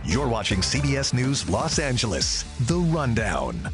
You're watching CBS News Los Angeles, The Rundown.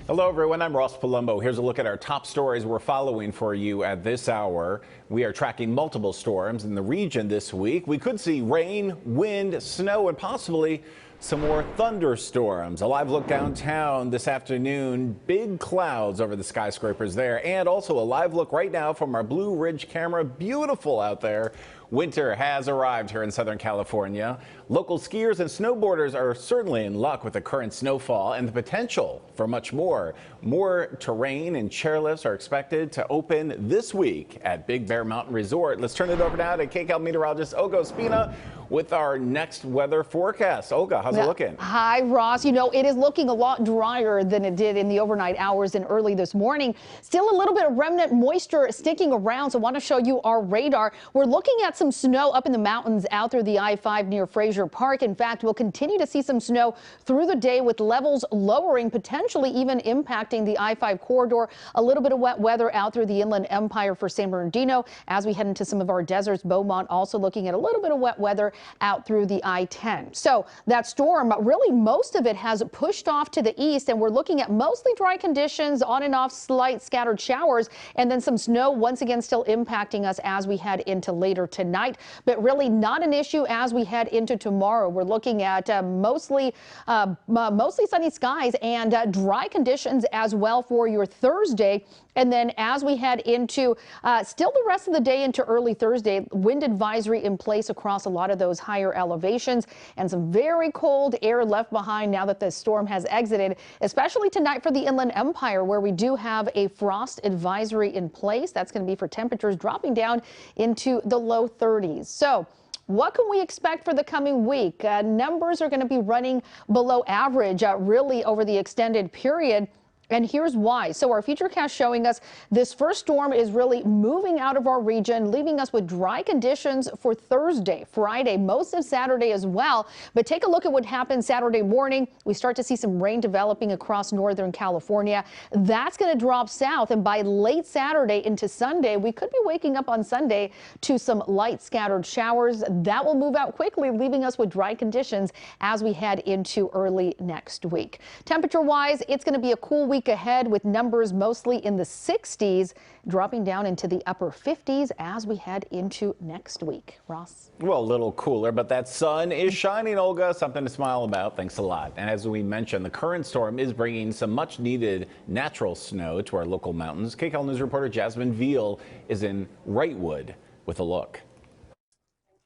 Hello, everyone. I'm Ross Palumbo. Here's a look at our top stories we're following for you at this hour. We are tracking multiple storms in the region this week. We could see rain, wind, snow, and possibly some more thunderstorms. A live look downtown this afternoon. Big clouds over the skyscrapers there. And also a live look right now from our Blue Ridge camera. Beautiful out there. Winter has arrived here in Southern California. Local skiers and snowboarders are certainly in luck with the current snowfall and the potential for much more. More terrain and chairlifts are expected to open this week at Big Bear Mountain Resort. Let's turn it over now to KCAL meteorologist Olga Ospina with our next weather forecast. Olga, how's it looking? Hi, Ross. You know, it is looking a lot drier than it did in the overnight hours and early this morning. Still a little bit of remnant moisture sticking around, so I want to show you our radar. We're looking at some snow up in the mountains out through the I-5 near Frazier Park. In fact, we'll continue to see some snow through the day with levels lowering, potentially even impacting the I-5 corridor. A little bit of wet weather out through the Inland Empire for San Bernardino as we head into some of our deserts. Beaumont also looking at a little bit of wet weather out through the I-10. So that storm, really most of it has pushed off to the east, and we're looking at mostly dry conditions, on and off slight scattered showers, and then some snow once again still impacting us as we head into later tonight, but really not an issue as we head into tomorrow. We're looking at mostly sunny skies and dry conditions as well for your Thursday. And then as we head into still the rest of the day into early Thursday, wind advisory in place across a lot of those higher elevations, and some very cold air left behind now that the storm has exited, especially tonight for the Inland Empire, where we do have a frost advisory in place. That's going to be for temperatures dropping down into the low 30s. So what can we expect for the coming week? Numbers are going to be running below average really over the extended period. And here's why. So our futurecast showing us this first storm is really moving out of our region, leaving us with dry conditions for Thursday, Friday, most of Saturday as well. But take a look at what happened Saturday morning. We start to see some rain developing across Northern California. That's going to drop south. And by late Saturday into Sunday, we could be waking up on Sunday to some light scattered showers. That will move out quickly, leaving us with dry conditions as we head into early next week. Temperature wise, it's going to be a cool week ahead with numbers mostly in the 60s, dropping down into the upper 50s as we head into next week. Ross? Well, a little cooler, but that sun is shining, Olga. Something to smile about. Thanks a lot. And as we mentioned, the current storm is bringing some much needed natural snow to our local mountains. KCAL News reporter Jasmine Veal is in Wrightwood with a look.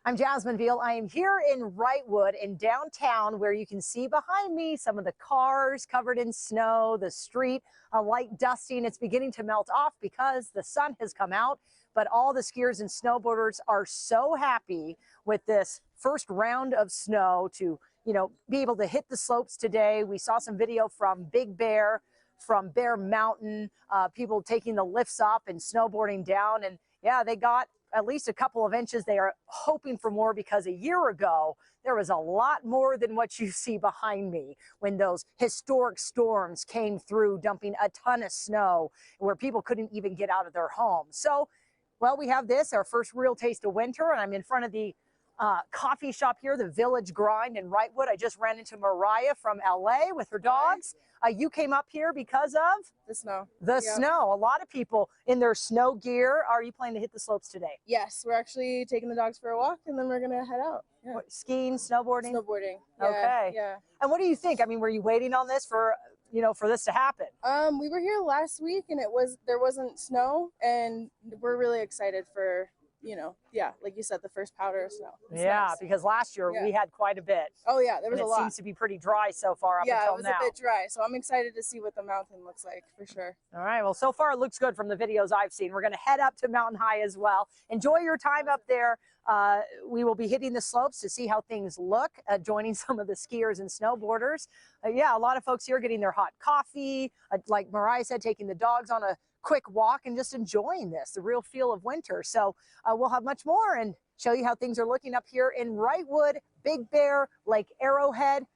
I'm Jasmine Veal. I am here in Wrightwood in downtown, where you can see behind me some of the cars covered in snow, the street, a light dusting. It's beginning to melt off because the sun has come out, but all the skiers and snowboarders are so happy with this first round of snow to, be able to hit the slopes today. We saw some video from Big Bear, from Bear Mountain, people taking the lifts up and snowboarding down, and yeah, they got at least a couple of inches. They are hoping for more because a year ago, there was a lot more than what you see behind me when those historic storms came through, dumping a ton of snow where people couldn't even get out of their homes. So, well, we have this, our first real taste of winter, and I'm in front of the coffee shop here, the Village Grind in Wrightwood. I just ran into Mariah from LA with her dogs. You came up here because of? The snow. The snow. A lot of people in their snow gear. Are you planning to hit the slopes today? Yes, we're actually taking the dogs for a walk, and then we're going to head out. Yeah. What, skiing, snowboarding? Snowboarding. Okay. Yeah. And what do you think? I mean, were you waiting on this for this to happen? We were here last week, and there wasn't snow, and we're really excited for, like you said, the first powder of snow. It's nice. Because last year we had quite a bit. Oh yeah, there was a lot. It seems to be pretty dry so far up until now. Yeah, it was a bit dry, so I'm excited to see what the mountain looks like for sure. All right, well, so far it looks good from the videos I've seen. We're going to head up to Mountain High as well. Enjoy your time up there. We will be hitting the slopes to see how things look, joining some of the skiers and snowboarders. A lot of folks here getting their hot coffee, like Mariah said, taking the dogs on a quick walk and just enjoying the real feel of winter. So we'll have much more and show you how things are looking up here in Wrightwood, Big Bear, Lake Arrowhead.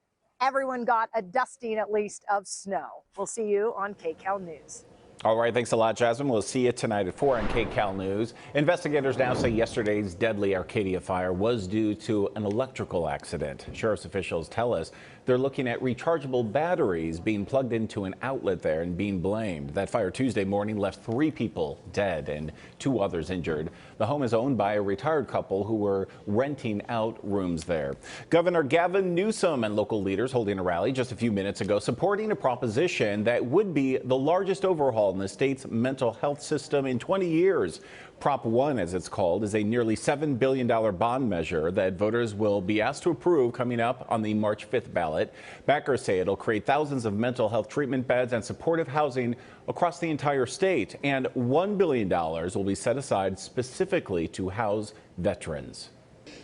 Everyone got a dusting at least of snow. We'll see you on KCAL News. All right, thanks a lot, Jasmine. We'll see you tonight at 4 on KCAL News. Investigators now say yesterday's deadly Arcadia fire was due to an electrical accident. Sheriff's officials tell us they're looking at rechargeable batteries being plugged into an outlet there and being blamed. That fire Tuesday morning left 3 people dead and 2 others injured. The home is owned by a retired couple who were renting out rooms there. Governor Gavin Newsom and local leaders holding a rally just a few minutes ago supporting a proposition that would be the largest overhaul in the state's mental health system in 20 years. Prop 1, as it's called, is a nearly $7 billion bond measure that voters will be asked to approve coming up on the March 5th ballot. Backers say it'll create thousands of mental health treatment beds and supportive housing across the entire state. And $1 billion will be set aside specifically to house veterans.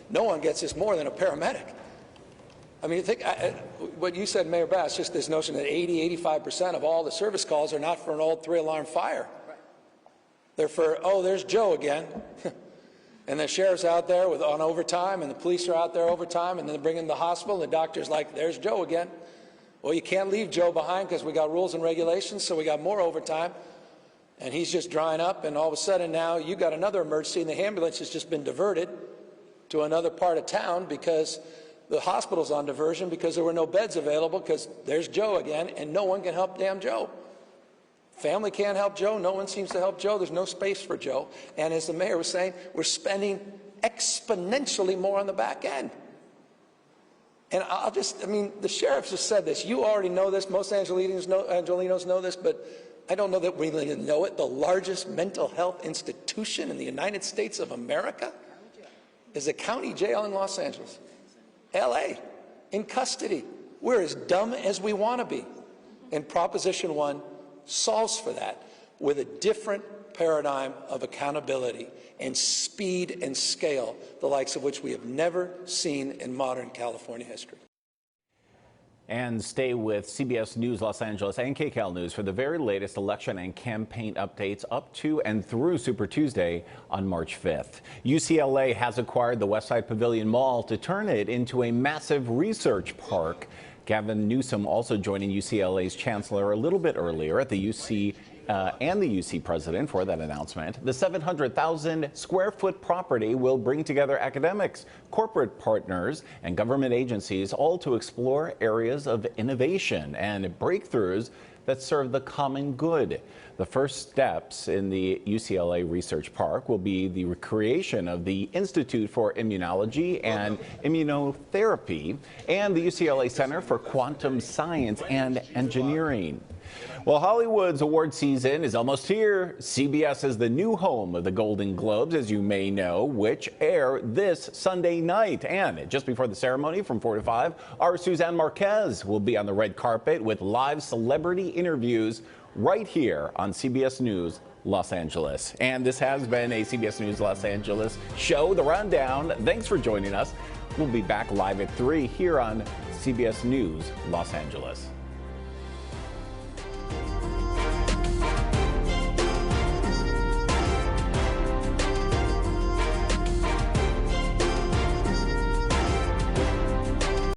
No one gets this more than a paramedic. I mean, what you said, Mayor Bass, just this notion that 85% of all the service calls are not for an old 3-alarm fire. They're for, oh, there's Joe again. And the sheriff's out there on overtime, and the police are out there overtime, and then they bring him to the hospital, and the doctor's like, there's Joe again. Well, you can't leave Joe behind because we got rules and regulations, so we got more overtime. And he's just drying up, and all of a sudden now you got another emergency, and the ambulance has just been diverted to another part of town because the hospital's on diversion because there were no beds available because there's Joe again, and no one can help damn Joe. Family can't help Joe. No one seems to help Joe. There's no space for Joe. And as the mayor was saying, we're spending exponentially more on the back end. And I mean, the sheriff just said this. You already know this. Most Angelinos know this, but I don't know that we really know it. The largest mental health institution in the United States of America is a county jail in Los Angeles. L.A., in custody. We're as dumb as we want to be. And Proposition 1 solves for that with a different paradigm of accountability and speed and scale, the likes of which we have never seen in modern California history. And stay with CBS News Los Angeles and KCAL News for the very latest election and campaign updates up to and through Super Tuesday on March 5th. UCLA has acquired the Westside Pavilion Mall to turn it into a massive research park. Gavin Newsom also joining UCLA's chancellor a little bit earlier at the UC and the UC president for that announcement. The 700,000 square foot property will bring together academics, corporate partners, and government agencies, all to explore areas of innovation and breakthroughs that serve the common good. The first steps in the UCLA Research Park will be the creation of the Institute for Immunology and Immunotherapy and the UCLA Center for Quantum Science and Engineering. Well, Hollywood's award season is almost here. CBS is the new home of the Golden Globes, as you may know, which air this Sunday night. And just before the ceremony from 4 to 5, our Suzanne Marquez will be on the red carpet with live celebrity interviews right here on CBS News Los Angeles. And this has been a CBS News Los Angeles show, The Rundown. Thanks for joining us. We'll be back live at 3 here on CBS News Los Angeles.